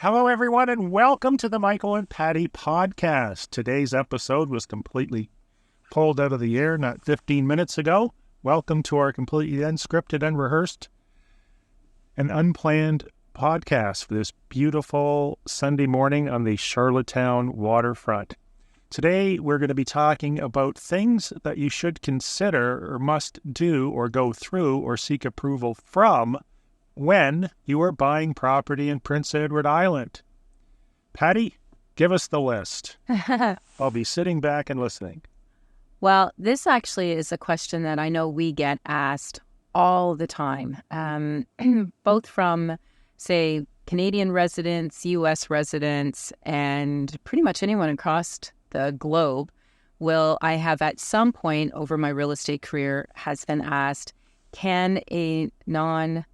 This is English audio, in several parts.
Hello, everyone, and welcome to the Michael and Patty podcast. Today's episode was completely pulled out of the air not 15 minutes ago. Welcome to our completely unscripted, unrehearsed, and unplanned podcast for this beautiful Sunday morning on the Charlottetown waterfront. Today, we're going to be talking about things that you should consider or must do or go through or seek approval from when you are buying property in Prince Edward Island. Patty, give us the list. I'll be sitting back and listening. Well, this actually is a question that I know we get asked all the time, both from, say, Canadian residents, U.S. residents, and pretty much anyone across the globe. I have at some point over my real estate career has been asked, can a non-island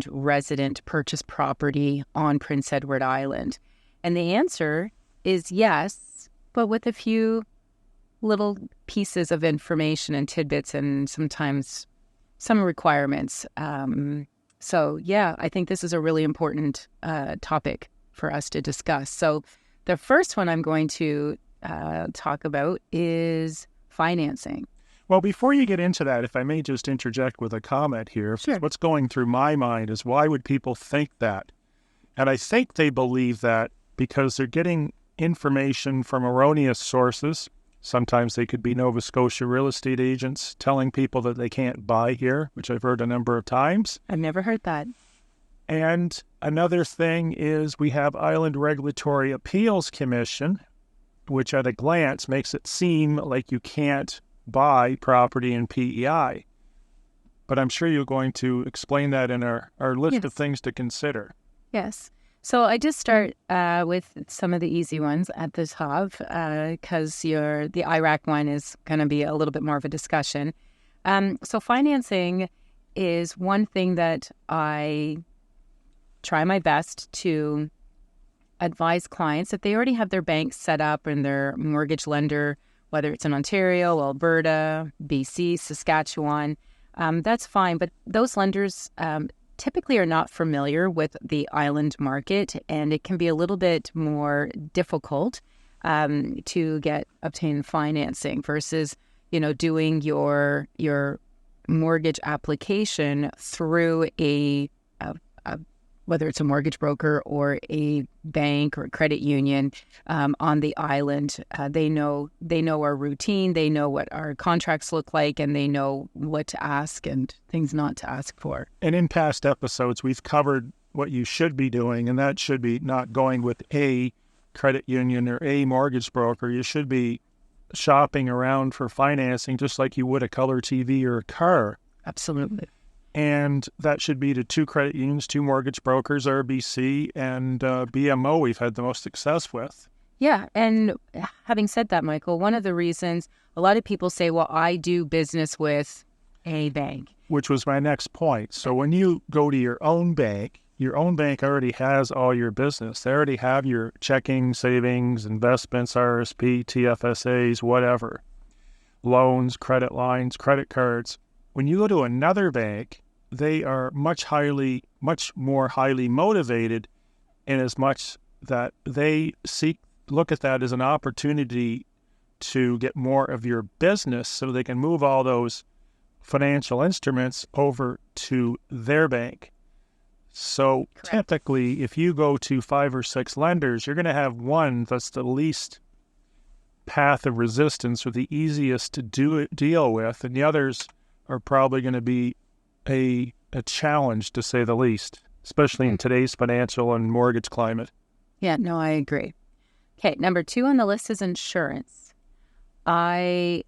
resident purchase property on Prince Edward Island? And the answer is yes, but with a few little pieces of information and tidbits and sometimes some requirements. So yeah, I think this is a really important topic for us to discuss. So the first one I'm going to talk about is financing. Well, before you get into that, if I may just interject with a comment here. Sure. What's going through my mind is, why would people think that? And I think they believe that because they're getting information from erroneous sources. Sometimes they could be Nova Scotia real estate agents telling people that they can't buy here, which I've heard a number of times. I've never heard that. And another thing is we have Island Regulatory Appeals Commission, which at a glance makes it seem like you can't buy property in PEI. But I'm sure you're going to explain that in our list of things to consider. Yes. So I just start with some of the easy ones at the top because the IRAC one is going to be a little bit more of a discussion. So financing is one thing that I try my best to advise clients that they already have their bank set up and their mortgage lender, whether it's in Ontario, Alberta, BC, Saskatchewan, that's fine. But those lenders typically are not familiar with the island market, and it can be a little bit more difficult to obtain financing versus, doing your mortgage application through a whether it's a mortgage broker or a bank or a credit union on the island. They know our routine, they know what our contracts look like, and they know what to ask and things not to ask for. And in past episodes, we've covered what you should be doing, and that should be not going with a credit union or a mortgage broker. You should be shopping around for financing just like you would a color TV or a car. Absolutely. And that should be to two credit unions, two mortgage brokers, RBC, and BMO we've had the most success with. Yeah, and having said that, Michael, one of the reasons a lot of people say, well, I do business with a bank. Which was my next point. So when you go to your own bank already has all your business. They already have your checking, savings, investments, RSP, TFSAs, whatever, loans, credit lines, credit cards. When you go to another bank, they are much more highly motivated, in as much that they look at that as an opportunity to get more of your business so they can move all those financial instruments over to their bank. So typically, if you go to 5 or 6 lenders, you're going to have one that's the least path of resistance or the easiest to deal with, and the others are probably going to be a challenge, to say the least, especially in today's financial and mortgage climate. Yeah, no, I agree. Okay, number 2 on the list is insurance. I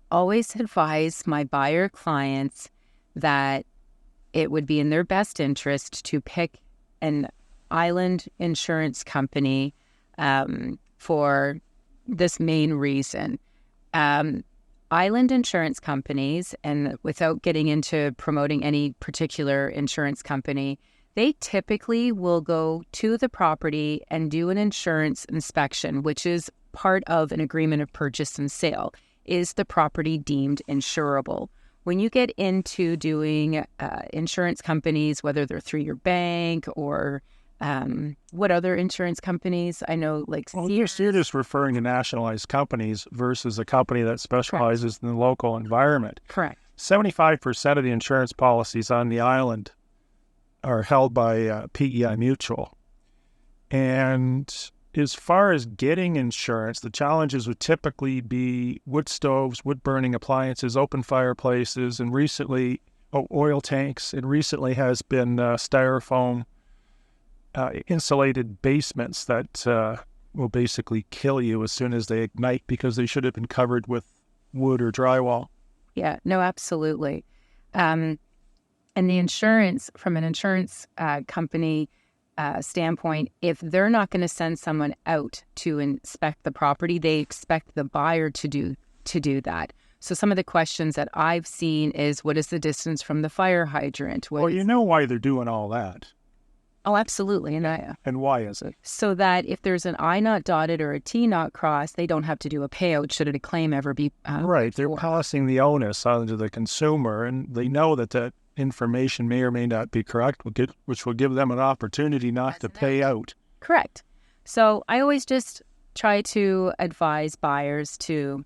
always advise my buyer clients that it would be in their best interest to pick an island insurance company for this main reason. Island insurance companies, and without getting into promoting any particular insurance company, they typically will go to the property and do an insurance inspection, which is part of an agreement of purchase and sale. Is the property deemed insurable? When you get into doing insurance companies, whether they're through your bank or What other insurance companies? I know, like Well, you're just referring to nationalized companies versus a company that specializes in the local environment. Correct. 75% of the insurance policies on the island are held by PEI Mutual. And as far as getting insurance, the challenges would typically be wood stoves, wood-burning appliances, open fireplaces, and recently oil tanks. And recently has been styrofoam insulated basements that will basically kill you as soon as they ignite because they should have been covered with wood or drywall. Yeah, no, absolutely. And the insurance, from an insurance company standpoint, if they're not going to send someone out to inspect the property, they expect the buyer to do that. So some of the questions that I've seen is, what is the distance from the fire hydrant? Well, you know why they're doing all that. Oh, absolutely. And why is it? So that if there's an I not dotted or a T not crossed, they don't have to do a payout should a claim ever be right. They're passing the onus onto the consumer, and they know that information may or may not be correct, which will give them an opportunity not to pay out. Correct. So I always just try to advise buyers to,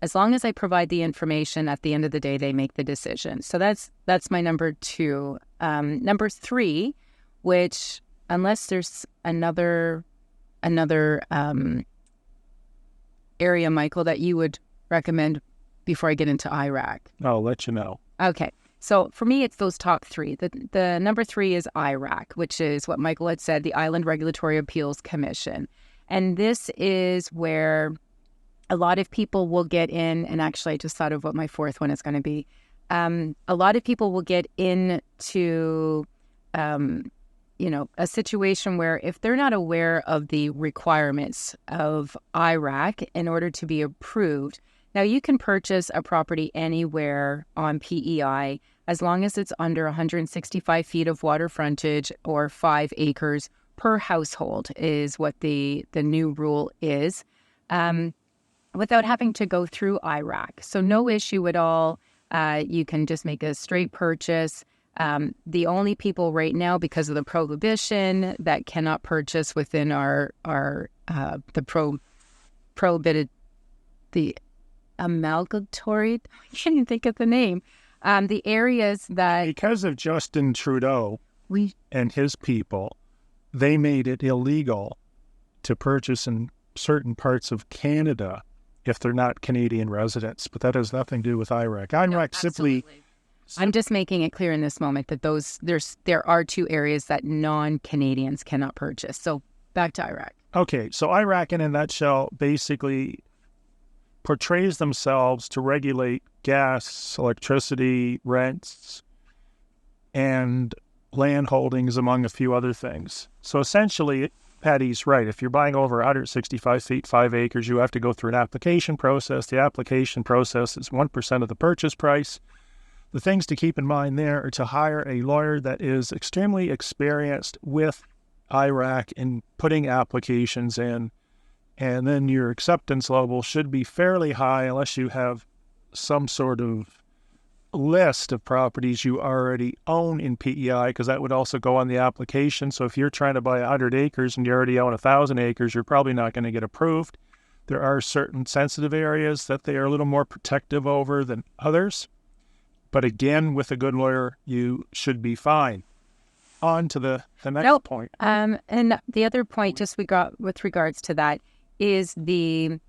as long as I provide the information, at the end of the day, they make the decision. So that's my number 2. Number 3, which, unless there's another area, Michael, that you would recommend before I get into IRAC. I'll let you know. Okay. So for me, it's those top 3. The number 3 is IRAC, which is what Michael had said, the Island Regulatory Appeals Commission. And this is where a lot of people will get in, and actually I just thought of what my 4th one is going to be. A lot of people will get into a situation where if they're not aware of the requirements of IRAC in order to be approved, now you can purchase a property anywhere on PEI as long as it's under 165 feet of water frontage or 5 acres per household is what the new rule is, without having to go through IRAC. So no issue at all. You can just make a straight purchase. The only people right now, because of the prohibition, that cannot purchase within prohibited, the amalgatory, I can't even think of the name, the areas that... Because of Justin Trudeau and his people, they made it illegal to purchase in certain parts of Canada if they're not Canadian residents, but that has nothing to do with IRAC. IRAC simply... I'm just making it clear in this moment that there are 2 areas that non-Canadians cannot purchase. So back to IRAC. Okay, so IRAC in a nutshell basically portrays themselves to regulate gas, electricity, rents, and land holdings, among a few other things. So essentially, Patty's right. If you're buying over 165 feet, 5 acres, you have to go through an application process. The application process is 1% of the purchase price. The things to keep in mind there are to hire a lawyer that is extremely experienced with IRAC in putting applications in, and then your acceptance level should be fairly high unless you have some sort of list of properties you already own in PEI, because that would also go on the application. So if you're trying to buy 100 acres and you already own 1,000 acres, you're probably not going to get approved. There are certain sensitive areas that they are a little more protective over than others. But again, with a good lawyer, you should be fine. On to the next point. And the other point, just we got with regards to that, is in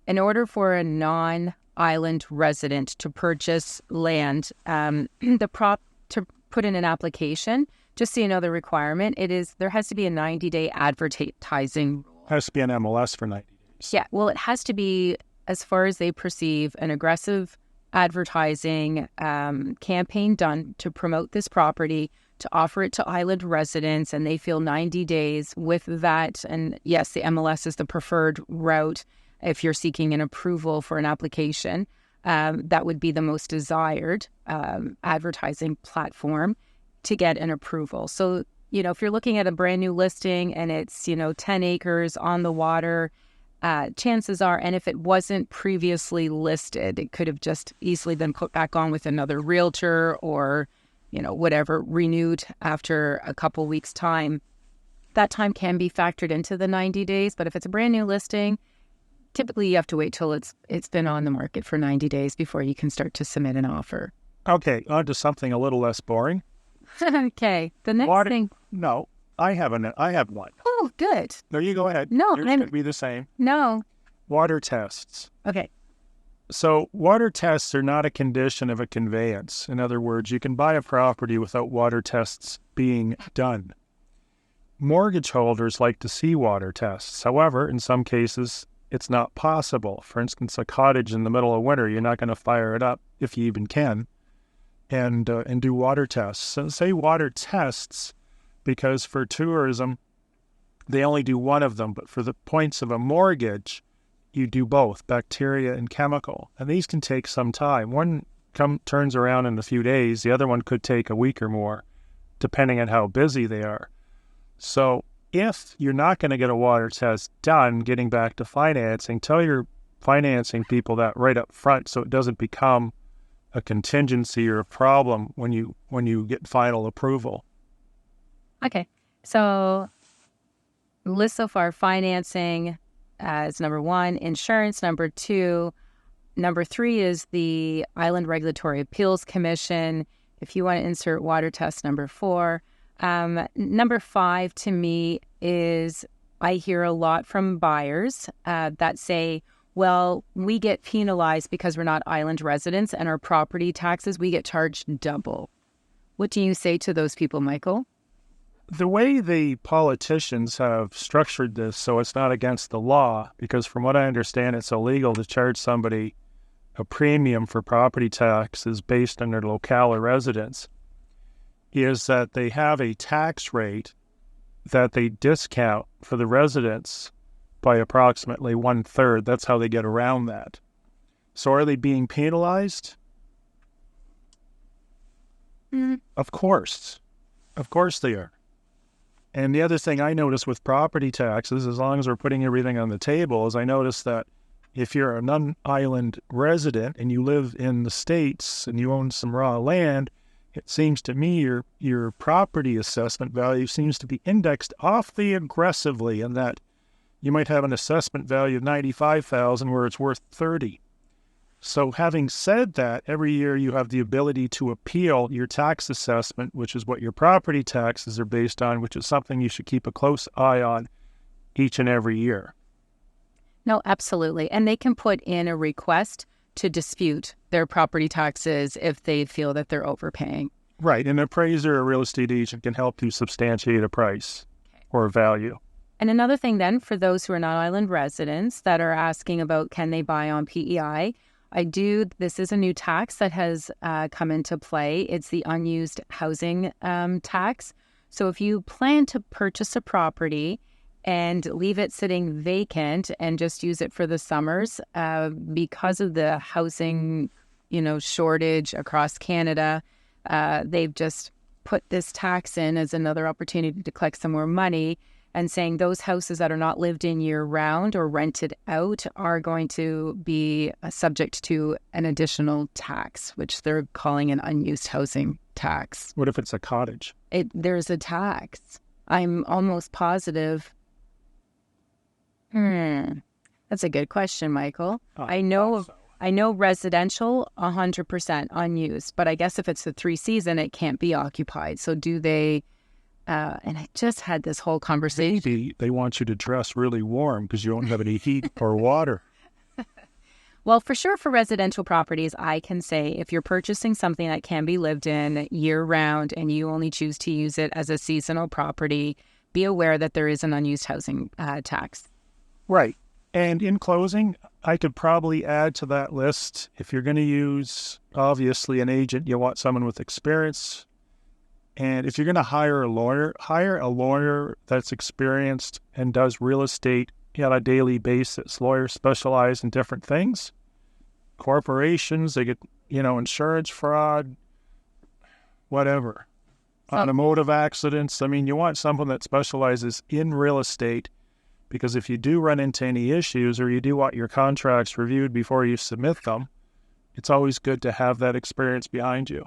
order for a non-island resident to purchase land, to put in an application, just so you know the requirement, there has to be a 90-day advertising rule. Has to be an MLS for 90 days. Yeah, well, it has to be, as far as they perceive, an aggressive advertising campaign done to promote this property, to offer it to island residents, and they feel 90 days with that. And yes, the MLS is the preferred route if you're seeking an approval for an application. That would be the most desired advertising platform to get an approval. So, if you're looking at a brand new listing and it's, 10 acres on the water, chances are, and if it wasn't previously listed, it could have just easily been put back on with another realtor or, whatever, renewed after a couple weeks' time. that time can be factored into the 90 days. But if it's a brand new listing, typically you have to wait till it's been on the market for 90 days before you can start to submit an offer. Okay, on to something a little less boring. Okay, the next thing. No, I have one. Oh, good. No, you go ahead. No, Yours could be the same. No. Water tests. Okay. So water tests are not a condition of a conveyance. In other words, you can buy a property without water tests being done. Mortgage holders like to see water tests. However, in some cases, it's not possible. For instance, a cottage in the middle of winter, you're not going to fire it up, if you even can, and do water tests. So say water tests because for tourism, they only do one of them. But for the points of a mortgage, you do both, bacteria and chemical. And these can take some time. One turns around in a few days. The other one could take a week or more, depending on how busy they are. So if you're not going to get a water test done, getting back to financing, tell your financing people that right up front so it doesn't become a contingency or a problem when you get final approval. Okay. So list so far, financing is number 1, insurance number 2, number 3 is the Island Regulatory Appeals Commission. If you want to insert water test, number 4. Number 5 to me is I hear a lot from buyers that say, well, we get penalized because we're not island residents and our property taxes, we get charged double. What do you say to those people, Michael? The way the politicians have structured this so it's not against the law, because from what I understand, it's illegal to charge somebody a premium for property taxes based on their locale or residence, is that they have a tax rate that they discount for the residents by approximately 1/3. That's how they get around that. So are they being penalized? Of course. Of course they are. And the other thing I notice with property taxes, as long as we're putting everything on the table, is I notice that if you're a non-island resident and you live in the States and you own some raw land, it seems to me your property assessment value seems to be indexed awfully aggressively in that you might have an assessment value of $95,000 where it's worth $30,000. So having said that, every year you have the ability to appeal your tax assessment, which is what your property taxes are based on, which is something you should keep a close eye on each and every year. No, absolutely. And they can put in a request to dispute their property taxes if they feel that they're overpaying. Right. An appraiser or real estate agent can help you substantiate a price or a value. And another thing then, for those who are not island residents that are asking about can they buy on PEI, this is a new tax that has come into play. It's the unused housing tax. So if you plan to purchase a property and leave it sitting vacant and just use it for the summers, because of the housing, shortage across Canada, they've just put this tax in as another opportunity to collect some more money, and saying those houses that are not lived in year-round or rented out are going to be subject to an additional tax, which they're calling an unused housing tax. What if it's a cottage? There's a tax. I'm almost positive. That's a good question, Michael. I know residential, 100% unused, but I guess if it's the 3 season, it can't be occupied. So do they... and I just had this whole conversation. Maybe they want you to dress really warm because you don't have any heat or water. Well, for sure, for residential properties, I can say if you're purchasing something that can be lived in year-round and you only choose to use it as a seasonal property, be aware that there is an unused housing tax. Right. And in closing, I could probably add to that list, if you're going to use, obviously, an agent, you want someone with experience. And if you're going to hire a lawyer that's experienced and does real estate on a daily basis. Lawyers specialize in different things. Corporations, they get, insurance fraud, whatever. Automotive accidents. I mean, you want someone that specializes in real estate, because if you do run into any issues or you do want your contracts reviewed before you submit them, it's always good to have that experience behind you.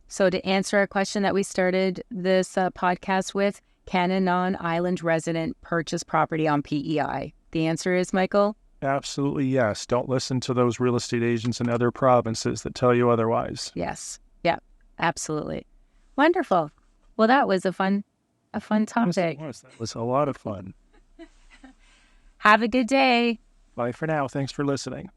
So to answer a question that we started this podcast with, Can a non-island resident purchase property on PEI? The answer is, Michael? Absolutely yes. Don't listen to those real estate agents in other provinces that tell you otherwise. Yes. Yeah, absolutely. Wonderful. Well, that was a fun topic. That was a lot of fun. Have a good day. Bye for now. Thanks for listening.